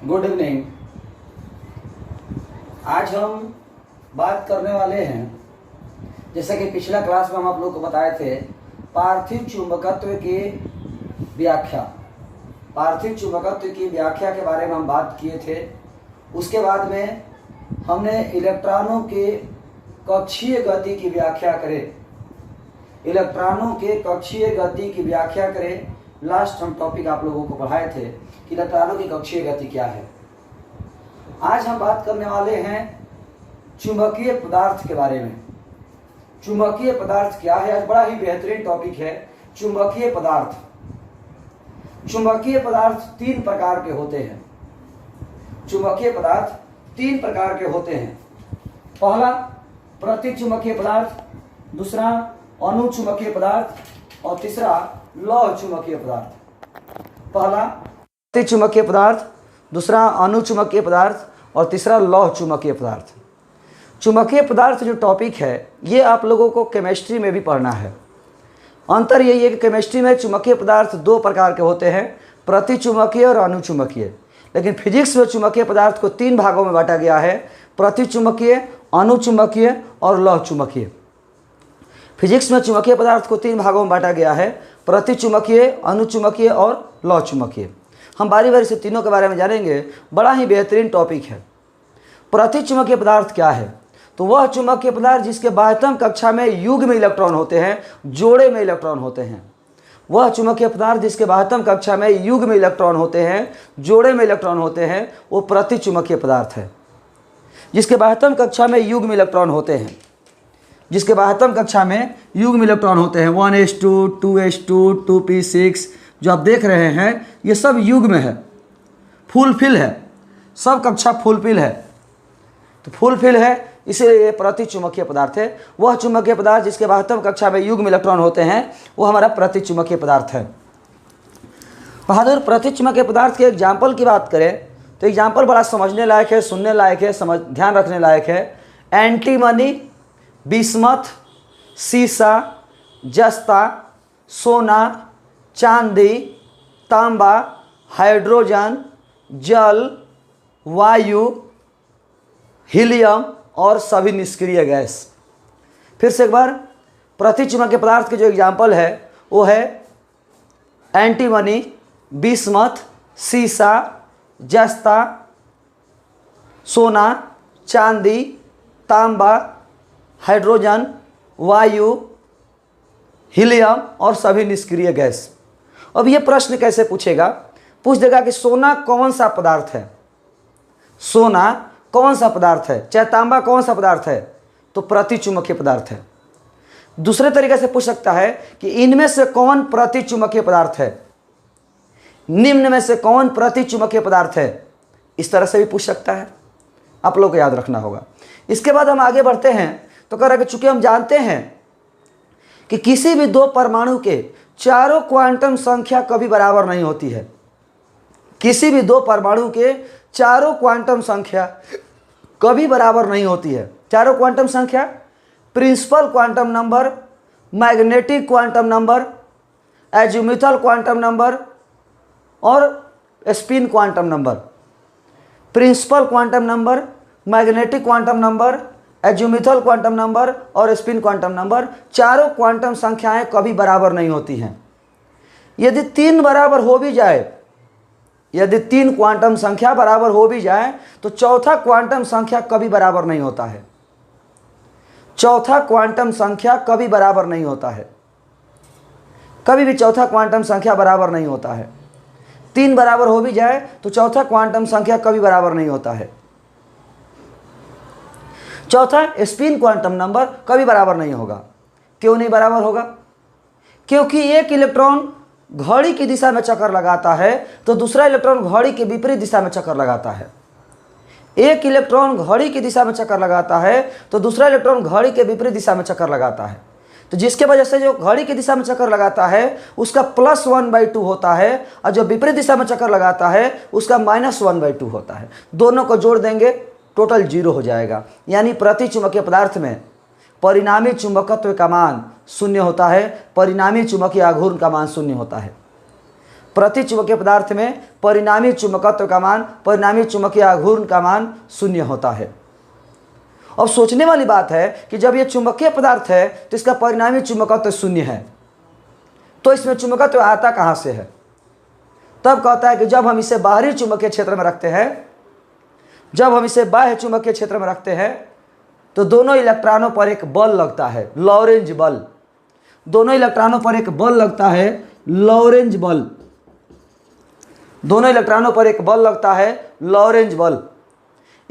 Good evening. आज हम बात करने वाले हैं, जैसा कि पिछला क्लास में हम आप लोग को बताए थे, पार्थिव चुंबकत्व की व्याख्या। पार्थिव चुंबकत्व की व्याख्या के बारे में हम बात किए थे। उसके बाद में हमने इलेक्ट्रॉनों के कक्षीय गति की व्याख्या करें। इलेक्ट्रॉनों के कक्षीय गति की व्याख्या करें। लास्ट हम टॉपिक आप लोगों को पढ़ाए थे कि इलेक्ट्रॉनों की कक्षीय गति क्या है। आज हम बात करने वाले हैं चुंबकीय पदार्थ के बारे में। चुंबकीय पदार्थ क्या है? आज बड़ा ही बेहतरीन टॉपिक है चुंबकीय पदार्थ। चुंबकीय पदार्थ तीन प्रकार के होते हैं। चुंबकीय पदार्थ तीन प्रकार के होते हैं। पहला प्रतिचुंबकीय पदार्थ, दूसरा अनुचुंबकीय पदार्थ और तीसरा लौह चुंबकीय पदार्थ। पहला प्रतिचुंबकीय पदार्थ, दूसरा अनुचुंबकीय पदार्थ और तीसरा लौह चुंबकीय पदार्थ। चुंबकीय पदार्थ जो टॉपिक है ये आप लोगों को केमिस्ट्री में भी पढ़ना है। अंतर यही है कि केमिस्ट्री में चुंबकीय पदार्थ दो प्रकार के होते हैं, प्रतिचुंबकीय और अनुचुंबकीय। लेकिन फिजिक्स में चुंबकीय पदार्थ को तीन भागों में बांटा गया है, प्रतिचुंबकीय, अनुचुंबकीय और लौह चुंबकीय। फिजिक्स में चुंबकीय पदार्थ को तीन भागों में बांटा गया है, प्रतिचुंबकीय, अनुचुंबकीय और लौह चुंबकीय। हम बारी बारी से तीनों के बारे में जानेंगे। बड़ा ही बेहतरीन टॉपिक है। प्रतिचुंबकीय पदार्थ क्या है? तो वह चुंबकीय पदार्थ जिसके बाह्यतम कक्षा में युग्म इलेक्ट्रॉन होते हैं, जोड़े में इलेक्ट्रॉन होते हैं। वह चुंबकीय पदार्थ जिसके बाह्यतम कक्षा में युग्म इलेक्ट्रॉन होते हैं, जोड़े में इलेक्ट्रॉन होते हैं, वो प्रतिचुंबकीय पदार्थ है। जिसके बाह्यतम कक्षा में युग्म इलेक्ट्रॉन होते हैं, जिसके बाह्यतम कक्षा में युग्म इलेक्ट्रॉन होते हैं, 1s2, 2s2, 2p6 जो आप देख रहे हैं, ये सब युग्म है, फुलफिल है, सब कक्षा फुलफिल है। तो फुलफिल है, इसलिए ये प्रतिचुंबकीय पदार्थ है। वह चुंबकीय पदार्थ जिसके बाह्यतम कक्षा में युग्म इलेक्ट्रॉन होते हैं, वो हमारा प्रतिचुंबकीय पदार्थ है। बहादुर, प्रतिचुंबकीय पदार्थ के एग्जाम्पल की बात करें तो एग्जाम्पल बड़ा समझने लायक है, सुनने लायक है, ध्यान रखने लायक है। एंटीमनी, बिस्मथ, सीसा, जस्ता, सोना, चांदी, तांबा, हाइड्रोजन, जल, वायु, हीलियम और सभी निष्क्रिय गैस। फिर से एक बार, प्रतिचुंबकीय पदार्थ के जो एग्जाम्पल है वो है एंटीमनी, बिस्मथ, सीसा, जस्ता, सोना, चांदी, तांबा, हाइड्रोजन, वायु, हीलियम और सभी निष्क्रिय गैस। अब ये प्रश्न कैसे पूछेगा? पूछ देगा कि सोना कौन सा पदार्थ है? सोना कौन सा पदार्थ है? चाहे तांबा कौन सा पदार्थ है? तो प्रतिचुंबकीय पदार्थ है। दूसरे तरीके से पूछ सकता है कि इनमें से कौन प्रतिचुंबकीय पदार्थ है? निम्न में से कौन प्रतिचुंबकीय पदार्थ है? इस तरह से भी पूछ सकता है। आप लोग को याद रखना होगा। इसके बाद हम आगे बढ़ते हैं तो कह रहा है कि चूंकि हम जानते हैं कि किसी भी दो परमाणु के चारों क्वांटम संख्या कभी बराबर नहीं होती है। किसी भी दो परमाणु के चारों क्वांटम संख्या कभी बराबर नहीं होती है। चारों क्वांटम संख्या, principal quantum number, magnetic quantum number, azimuthal quantum number और spin quantum number. Principal quantum number, magnetic quantum number, azimuthal quantum number और स्पिन क्वांटम नंबर, चारों क्वांटम संख्याएं कभी बराबर नहीं होती हैं। यदि तीन बराबर हो भी जाए, यदि तीन क्वांटम संख्या बराबर हो भी जाए तो चौथा क्वांटम संख्या कभी बराबर नहीं होता है। चौथा क्वांटम संख्या कभी बराबर नहीं होता है। कभी भी चौथा क्वांटम संख्या बराबर नहीं होता है। तीन बराबर हो भी जाए तो चौथा क्वांटम संख्या कभी बराबर नहीं होता है। चौथा स्पिन क्वांटम नंबर कभी बराबर नहीं होगा। क्यों नहीं बराबर होगा? क्योंकि एक इलेक्ट्रॉन घड़ी की दिशा में चक्कर लगाता है तो दूसरा इलेक्ट्रॉन घड़ी के विपरीत दिशा में चक्कर लगाता है। एक इलेक्ट्रॉन घड़ी की दिशा में चक्कर लगाता है तो दूसरा इलेक्ट्रॉन घड़ी के विपरीत दिशा में चक्कर लगाता है। तो जिसके वजह से जो घड़ी की दिशा में चक्कर लगाता है उसका +1/2 होता है और जो विपरीत दिशा में चक्कर लगाता है उसका -1/2 होता है। दोनों को जोड़ देंगे, टोटल 0 हो जाएगा। यानी प्रतिचुंबकीय पदार्थ में परिणामी चुंबकत्व का मान 0 होता है, परिणामी चुंबकीय आघूर्ण का मान 0 होता है। प्रति चुंबकीय पदार्थ में परिणामी चुंबकत्व का मान, परिणामी चुंबकीय आघूर्ण का मान शून्य होता है। अब सोचने वाली बात है कि जब ये चुंबकीय पदार्थ है तो इसका परिणामी चुंबकत्व शून्य है, तो इसमें चुंबकत्व आता कहाँ से है? तब कहता है कि जब हम इसे बाहरी चुंबकीय क्षेत्र में रखते हैं, जब हम इसे बाह्य चुंबकीय क्षेत्र में रखते हैं तो दोनों इलेक्ट्रॉनों पर एक बल लगता है, लॉरेंज बल। दोनों इलेक्ट्रॉनों पर एक बल लगता है, लॉरेंज बल। दोनों इलेक्ट्रॉनों पर एक बल लगता है, लॉरेंज बल।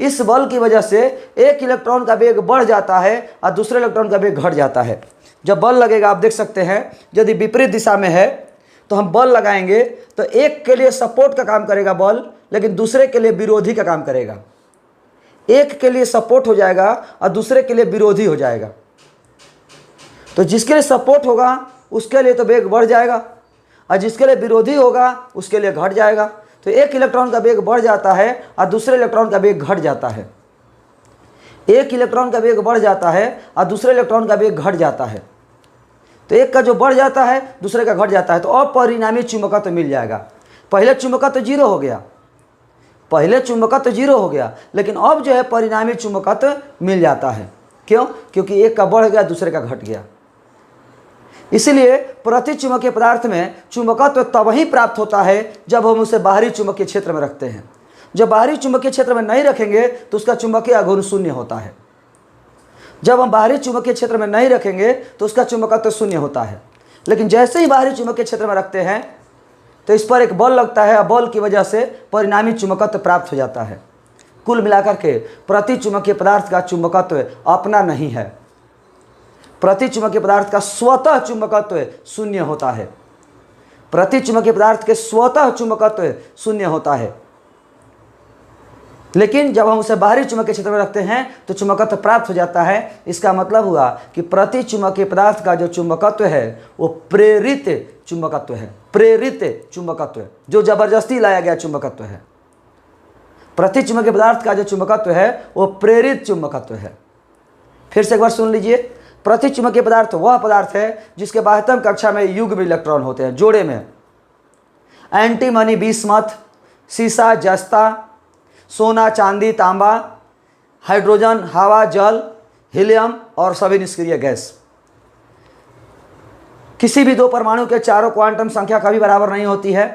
इस बल की वजह से एक इलेक्ट्रॉन का वेग बढ़ जाता है और दूसरे इलेक्ट्रॉन का वेग घट जाता है। जब बल लगेगा, आप देख सकते हैं, यदि विपरीत दिशा में है तो हम बल लगाएंगे तो एक के लिए सपोर्ट का काम करेगा बल, लेकिन दूसरे के लिए विरोधी का काम करेगा। एक के लिए सपोर्ट हो जाएगा और दूसरे के लिए विरोधी हो जाएगा। तो जिसके लिए सपोर्ट होगा उसके लिए तो वेग बढ़ जाएगा और जिसके लिए विरोधी होगा उसके लिए घट जाएगा। तो एक इलेक्ट्रॉन का वेग बढ़ जाता है और दूसरे इलेक्ट्रॉन का वेग घट जाता है। एक इलेक्ट्रॉन का वेग बढ़ जाता है और दूसरे इलेक्ट्रॉन का वेग घट जाता है। तो एक का जो बढ़ जाता है दूसरे का घट जाता है, तो अपरिणामी चुंबकत्व मिल जाएगा। पहले चुंबकत्व जीरो हो गया, पहले चुंबकत्व जीरो हो गया, लेकिन अब जो है परिणामी चुंबकत्व मिल जाता है। क्यों? क्योंकि एक का बढ़ गया दूसरे का घट गया। इसलिए प्रति चुंबकीय पदार्थ में चुंबकत्व तब ही प्राप्त होता है जब हम उसे बाहरी चुंबकीय क्षेत्र में रखते हैं। जब बाहरी चुंबकीय क्षेत्र में नहीं रखेंगे तो उसका चुंबकीय आघूर्ण शून्य होता है। जब हम बाहरी चुंबकीय क्षेत्र में नहीं रखेंगे तो उसका चुंबकत्व शून्य होता है। लेकिन जैसे ही बाहरी चुंबकीय क्षेत्र में रखते हैं तो इस पर एक बल लगता है और बल की वजह से परिणामी चुंबकत्व प्राप्त हो जाता है। कुल मिलाकर के प्रति चुंबकीय पदार्थ का चुंबकत्व अपना नहीं है। प्रति चुंबकीय पदार्थ का स्वतः चुंबकत्व शून्य होता है। प्रति चुंबकीय पदार्थ के स्वतः चुंबकत्व शून्य होता है, लेकिन जब हम उसे बाहरी चुंबकीय क्षेत्र में रखते हैं तो चुंबकत्व प्राप्त हो जाता है। इसका मतलब हुआ कि प्रति चुंबकीय पदार्थ का जो चुंबकत्व है वो प्रेरित चुंबकत्व है। प्रेरित चुंबकत्व जो जबरदस्ती लाया गया चुंबकत्व है। प्रति चुंबकीय पदार्थ का जो चुंबकत्व है वो प्रेरित चुंबकत्व है। फिर से एक बार सुन लीजिए, प्रति चुंबकीय पदार्थ वह पदार्थ है जिसके बाह्यतम कक्षा में युग्म इलेक्ट्रॉन होते हैं, जोड़े में। एंटीमनी, बिस्मथ, सीसा, जस्ता, सोना, चांदी, तांबा, हाइड्रोजन, हवा, जल, हीलियम और सभी निष्क्रिय गैस। किसी भी दो परमाणु के चारों क्वांटम संख्या कभी बराबर नहीं होती है।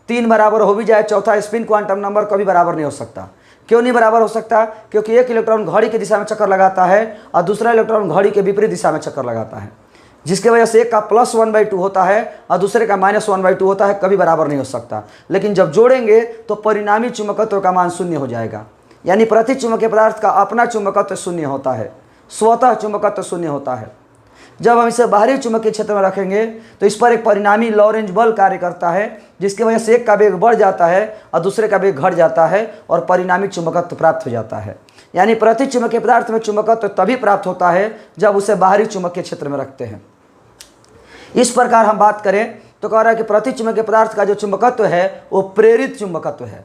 तीन बराबर हो भी जाए, चौथा स्पिन क्वांटम नंबर कभी बराबर नहीं हो सकता। क्यों नहीं बराबर हो सकता? क्योंकि एक इलेक्ट्रॉन घड़ी की दिशा में चक्कर लगाता है और दूसरा इलेक्ट्रॉन घड़ी के विपरीत दिशा में चक्कर लगाता है, जिसकी वजह से एक का +1/2 होता है और दूसरे का -1/2 होता है। कभी बराबर नहीं हो सकता। लेकिन जब जोड़ेंगे तो परिणामी चुंबकत्व का मान शून्य हो जाएगा। यानी प्रति चुंबकीय पदार्थ का अपना चुंबकत्व शून्य होता है, स्वतः चुंबकत्व शून्य होता है। जब हम इसे बाहरी चुंबकीय क्षेत्र में रखेंगे तो इस पर एक परिणामी लॉरेंज बल कार्य करता है, जिसकी वजह से एक का वेग बढ़ जाता है और दूसरे का वेग घट जाता है और परिणामी चुंबकत्व प्राप्त हो जाता है। यानी प्रति चुंबकीय पदार्थ में चुंबकत्व तभी प्राप्त होता है जब उसे बाहरी चुंबकीय क्षेत्र में रखते हैं। इस प्रकार हम बात करें तो कह रहा है कि प्रति चुंबकीय पदार्थ का जो चुंबकत्व है वो प्रेरित चुंबकत्व है।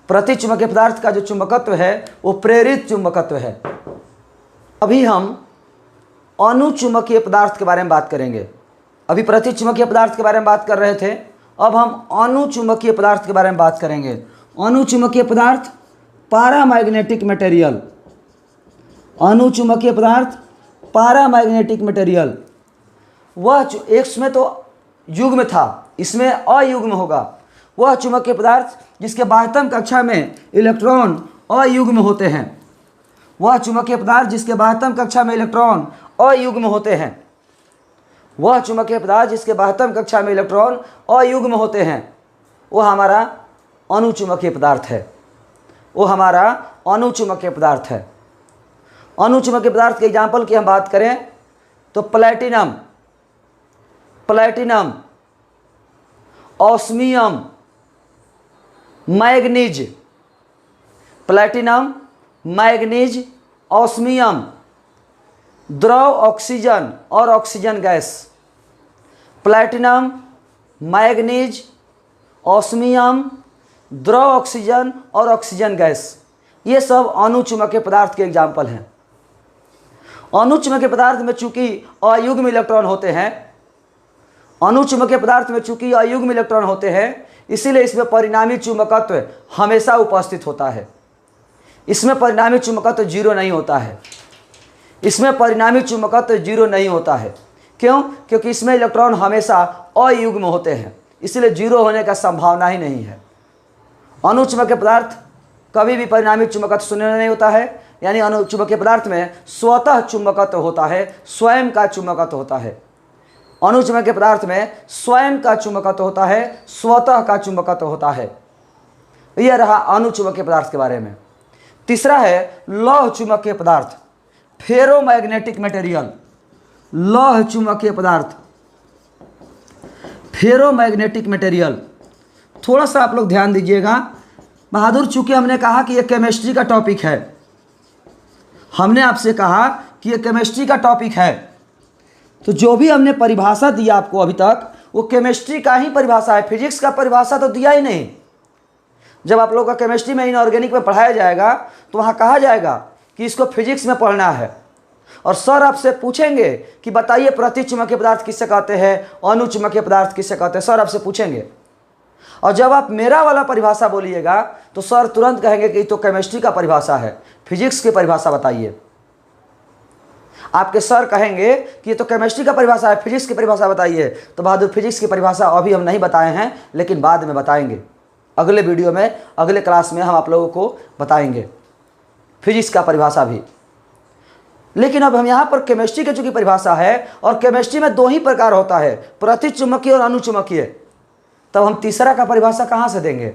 प्रति चुंबकीय पदार्थ का जो चुंबकत्व है वो प्रेरित चुंबकत्व है। अभी हम अनुचुंबकीय पदार्थ के बारे में बात करेंगे। अभी प्रति चुंबकीय पदार्थ के बारे में बात कर रहे थे, अब हम अनुचुंबकीय पदार्थ के बारे में बात करेंगे। अनुचुंबकीय पदार्थ पैरामैग्नेटिक मटेरियल। अनुचुंबकीय पदार्थ पैरामैग्नेटिक मटेरियल। वह इसमें तो युग्म था, इसमें अयुग्म होगा। वह चुंबकीय पदार्थ जिसके बाह्यतम कक्षा में इलेक्ट्रॉन अयुग्म होते हैं। वह चुंबकीय पदार्थ जिसके बाह्यतम कक्षा में इलेक्ट्रॉन अयुग्म होते हैं। वह चुंबकीय पदार्थ जिसके बाह्यतम कक्षा में इलेक्ट्रॉन अयुग्म होते हैं, वो हमारा अनुचुंबकीय पदार्थ है। वो हमारा अनुचुंबकीय पदार्थ है। अनुचुंबकीय पदार्थ के एग्जाम्पल की हम बात करें तो platinum, platinum, osmium, manganese. Platinum, manganese, osmium, द्रव ऑक्सीजन और oxygen gas. Platinum, manganese, osmium, द्रव ऑक्सीजन और ऑक्सीजन गैस, ये सब अनुचुंबकीय पदार्थ के एग्जाम्पल हैं। अनुचुंबकीय पदार्थ में चूंकि अयुग्म इलेक्ट्रॉन होते हैं, अणुचुंबकीय पदार्थ में चूंकि अयुग्म इलेक्ट्रॉन होते हैं, इसीलिए इसमें परिणामी चुंबकत्व हमेशा उपस्थित होता है। इसमें परिणामी चुंबकत्व जीरो नहीं होता है। इसमें परिणामी चुंबकत्व जीरो नहीं होता है। क्यों? क्योंकि इसमें इलेक्ट्रॉन हमेशा अयुग्म होते हैं, इसलिए जीरो होने का संभावना ही नहीं है। अणुचुंबकीय पदार्थ कभी भी परिणामी चुंबकत्व शून्य नहीं होता है, यानी अणुचुंबकीय पदार्थ में स्वतः चुंबकत्व होता है, स्वयं का चुंबकत्व होता है। अणुचुंबकीय पदार्थ में स्वयं का चुंबकत्व होता है, स्वतः का चुंबकत्व होता है। यह रहा अणुचुंबकीय पदार्थ के बारे में। तीसरा है लौह चुंबकीय पदार्थ, फेरोमैग्नेटिक मटेरियल। लौह चुंबकीय पदार्थ, फेरोमैग्नेटिक मटेरियल। थोड़ा सा आप लोग ध्यान दीजिएगा बहादुर, चूंकि हमने कहा कि यह केमिस्ट्री का टॉपिक है, हमने आपसे कहा कि यह केमिस्ट्री का टॉपिक है, तो जो भी हमने परिभाषा दिया आपको अभी तक वो केमिस्ट्री का ही परिभाषा है, फिजिक्स का परिभाषा तो दिया ही नहीं। जब आप लोग का केमिस्ट्री में इनऑर्गेनिक में पढ़ाया जाएगा तो वहाँ कहा जाएगा कि इसको फिजिक्स में पढ़ना है, और सर आपसे पूछेंगे कि बताइए प्रतिचुंबकीय पदार्थ किससे कहते हैं, अणुचुंबकीय पदार्थ किससे कहते हैं, सर आपसे पूछेंगे। और जब आप मेरा वाला परिभाषा बोलिएगा तो सर तुरंत कहेंगे कि तो केमिस्ट्री का परिभाषा है, फिजिक्स की परिभाषा बताइए। आपके सर कहेंगे कि ये तो केमिस्ट्री का परिभाषा है, फिजिक्स की परिभाषा बताइए। तो बहादुर फिजिक्स की परिभाषा अभी हम नहीं बताए हैं, लेकिन बाद में बताएंगे, अगले वीडियो में, अगले क्लास में हम आप लोगों को बताएंगे फिजिक्स का परिभाषा भी। लेकिन अब हम यहाँ पर केमिस्ट्री की चूंकि परिभाषा है, और केमिस्ट्री में दो ही प्रकार होता है, प्रतिचुंबकीय और अणुचुंबकीय, तब हम तीसरा का परिभाषा कहाँ से देंगे?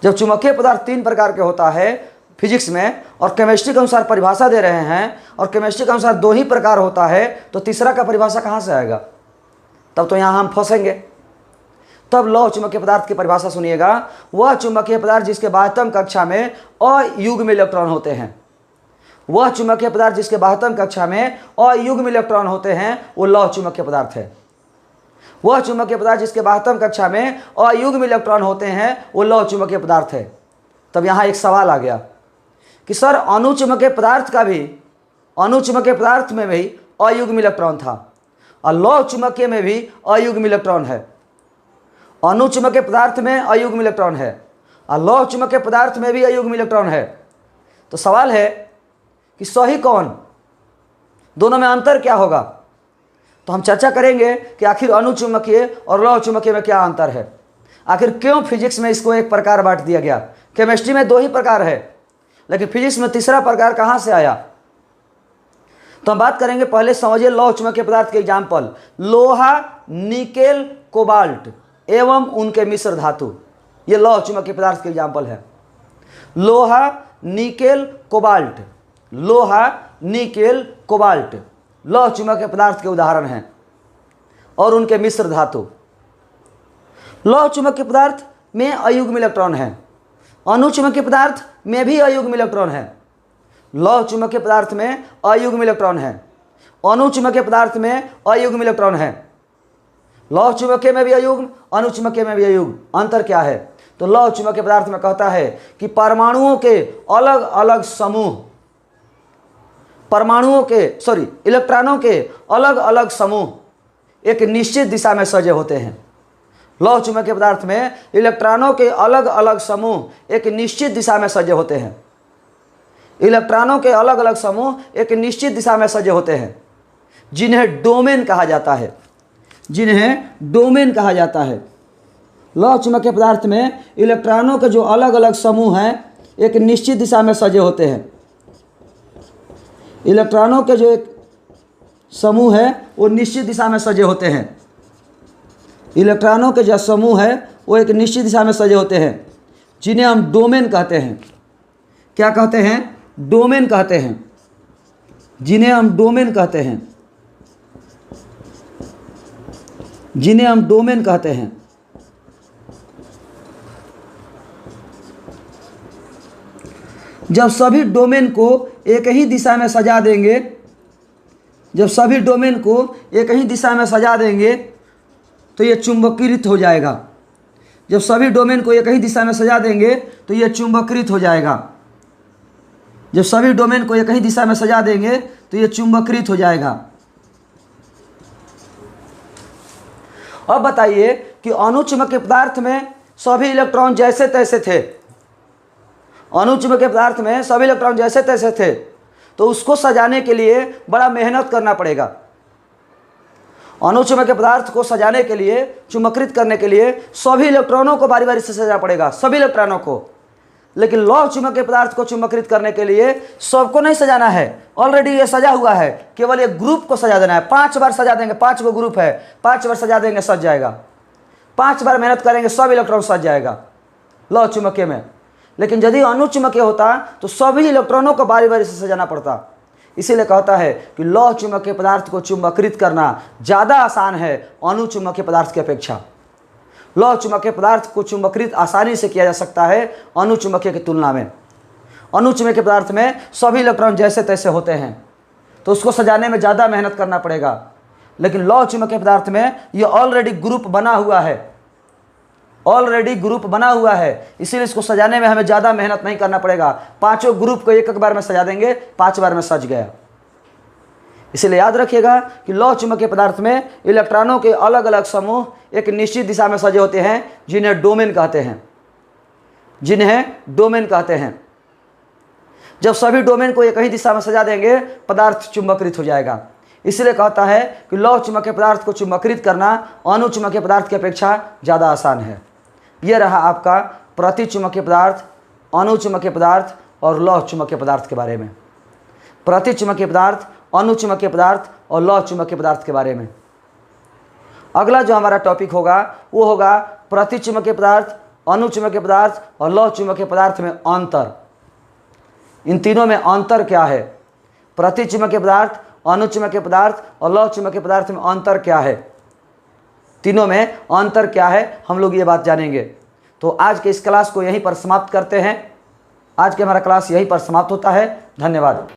जब चुंबकीय पदार्थ तीन प्रकार के होता है फिजिक्स में, और केमिस्ट्री के अनुसार परिभाषा दे रहे हैं, और केमिस्ट्री के अनुसार दो ही प्रकार होता है, तो तीसरा का परिभाषा कहाँ से आएगा? तब तो यहाँ हम फंसेंगे। तब लौह चुंबकीय पदार्थ की परिभाषा सुनिएगा, वह चुंबकीय पदार्थ जिसके बाह्यतम कक्षा में अयुग्म इलेक्ट्रॉन होते हैं। वह चुंबकीय पदार्थ जिसके बाह्यतम कक्षा में अयुग्म इलेक्ट्रॉन होते हैं वो लौह चुंबकीय पदार्थ है। वह चुंबकीय पदार्थ जिसके बाह्यतम कक्षा में अयुग्म इलेक्ट्रॉन होते हैं वो लौह चुंबकीय पदार्थ है। तब यहाँ एक सवाल आ गया कि सर अणुचुंबकीय पदार्थ का भी, अणुचुंबकीय पदार्थ में भी अयुग्म इलेक्ट्रॉन था, और लौह चुंबकीय में भी अयुग्म इलेक्ट्रॉन है। अणुचुंबकीय पदार्थ में अयुग्म इलेक्ट्रॉन है और लौह चुंबकीय पदार्थ में भी अयुग्म इलेक्ट्रॉन है। तो सवाल है कि सही कौन, दोनों में अंतर क्या होगा? तो हम चर्चा करेंगे कि आखिर अणुचुंबकीय और लौह चुंबकीय में क्या अंतर है, आखिर क्यों फिजिक्स में इसको एक प्रकार बांट दिया गया। केमिस्ट्री में दो ही प्रकार है, लेकिन फिजिक्स में तीसरा प्रकार कहाँ से आया? तो हम बात करेंगे, पहले समझिए लौह चुंबकीय पदार्थ के एग्जाम्पल, लोहा, निकेल, कोबाल्ट एवं उनके मिश्र धातु। ये लौह चुंबकीय पदार्थ के एग्जाम्पल है। लोहा, निकेल, कोबाल्ट, लोहा, निकेल, कोबाल्ट लौह चुंबकीय पदार्थ के उदाहरण हैं, और उनके मिश्र धातु। लौह चुंबकीय पदार्थ में अयुग्म इलेक्ट्रॉन है, अणुचुंबकीय पदार्थ में भी अयुग्म इलेक्ट्रॉन है। लौह चुंबकीय पदार्थ में अयुग्म इलेक्ट्रॉन है, अणुचुंबकीय पदार्थ में अयुग्म इलेक्ट्रॉन है। लौह चुंबकीय में भी अयुग्म, अणुचुंबकीय में भी अयुग्म। अंतर क्या है? तो लौह चुंबकीय पदार्थ में कहता है कि परमाणुओं के अलग अलग समूह, इलेक्ट्रॉनों के अलग अलग समूह एक निश्चित दिशा में सजे होते हैं। लौह चुंबकीय पदार्थ में इलेक्ट्रॉनों के अलग अलग समूह एक निश्चित दिशा में सजे होते हैं। इलेक्ट्रॉनों के अलग अलग समूह एक निश्चित दिशा में सजे होते हैं, जिन्हें डोमेन कहा जाता है, जिन्हें डोमेन कहा जाता है। लौह चुंबकीय पदार्थ में इलेक्ट्रॉनों के जो अलग अलग समूह हैं एक निश्चित दिशा में सजे होते हैं। इलेक्ट्रॉनों के जो एक समूह है वो निश्चित दिशा में सजे होते हैं। इलेक्ट्रॉनों के जो समूह है वो एक निश्चित दिशा में सजे होते हैं, जिन्हें हम डोमेन कहते हैं। क्या कहते हैं? डोमेन कहते हैं, जिन्हें हम डोमेन कहते हैं, जिन्हें हम डोमेन कहते हैं। जब सभी डोमेन को एक ही दिशा में सजा देंगे, जब सभी डोमेन को एक ही दिशा में सजा देंगे तो ये चुंबकीकृत हो जाएगा। जब सभी डोमेन को एक ही दिशा में सजा देंगे तो ये चुंबकीकृत हो जाएगा। जब सभी डोमेन को एक ही दिशा में सजा देंगे तो ये चुंबकीकृत हो जाएगा। अब बताइए कि अणुचुंबकीय पदार्थ में सभी इलेक्ट्रॉन जैसे तैसे थे, अणुचुंबकीय पदार्थ में सभी इलेक्ट्रॉन जैसे तैसे थे, तो उसको सजाने के लिए बड़ा मेहनत करना पड़ेगा। अणुचुंबकीय पदार्थ को सजाने के लिए, चुंबकित करने के लिए सभी इलेक्ट्रॉनों को बारी बारी से सजाना पड़ेगा, सभी इलेक्ट्रॉनों को। लेकिन लौह चुंबकीय पदार्थ को चुंबकित करने के लिए सबको नहीं सजाना है, ऑलरेडी ये सजा हुआ है, केवल एक ग्रुप को सजा देना है। 5 बार सजा देंगे, 5 गो ग्रुप है, 5 बार सजा देंगे, सज जाएगा। 5 बार मेहनत करेंगे, सब इलेक्ट्रॉन सज जाएगा लौह चुंबकीय में। लेकिन यदि अणुचुंबकीय होता तो सभी इलेक्ट्रॉनों को बारी बारी से सजाना पड़ता। इसीलिए कहता है कि लौह चुंबकीय पदार्थ को चुंबकित करना ज़्यादा आसान है अणुचुंबकीय पदार्थ की अपेक्षा। लौह चुंबकीय पदार्थ को चुंबकित आसानी से किया जा सकता है अणुचुंबकीय की तुलना में। अणुचुंबकीय पदार्थ में सभी इलेक्ट्रॉन जैसे तैसे होते हैं, तो उसको सजाने में ज़्यादा मेहनत करना पड़ेगा। लेकिन लौह चुंबकीय पदार्थ में ये ऑलरेडी ग्रुप बना हुआ है, ऑलरेडी ग्रुप बना हुआ है, इसीलिए इसको सजाने में हमें ज़्यादा मेहनत नहीं करना पड़ेगा। 5 ग्रुप को एक बार में सजा देंगे, 5 बार में सज गया। इसीलिए याद रखिएगा कि लौह चुंबकीय पदार्थ में इलेक्ट्रॉनों के अलग अलग समूह एक निश्चित दिशा में सजे होते हैं, जिन्हें डोमेन कहते हैं, जिन्हें डोमेन कहते हैं। जब सभी डोमेन को एक ही दिशा में सजा देंगे, पदार्थ चुंबकित हो जाएगा। इसलिए कहता है कि लौह चुंबकीय पदार्थ को चुंबकित करना अणुचुंबकीय पदार्थ की अपेक्षा ज़्यादा आसान है। यह रहा आपका प्रतिचुंबकीय पदार्थ, अणुचुंबकीय पदार्थ और लौह चुंबकीय पदार्थ के बारे में। प्रतिचुंबकीय पदार्थ, अणुचुंबकीय पदार्थ और लौह चुंबकीय पदार्थ के बारे में। अगला जो हमारा टॉपिक होगा वो होगा प्रतिचुंबकीय पदार्थ, अणुचुंबकीय पदार्थ और लौह चुंबकीय पदार्थ में अंतर। इन तीनों में अंतर क्या है? प्रतिचुंबकीय पदार्थ, अणुचुंबकीय पदार्थ और लौह चुंबकीय पदार्थ में अंतर क्या है? तीनों में अंतर क्या है, हम लोग ये बात जानेंगे। तो आज के इस क्लास को यहीं पर समाप्त करते हैं। आज के हमारा क्लास यहीं पर समाप्त होता है। धन्यवाद।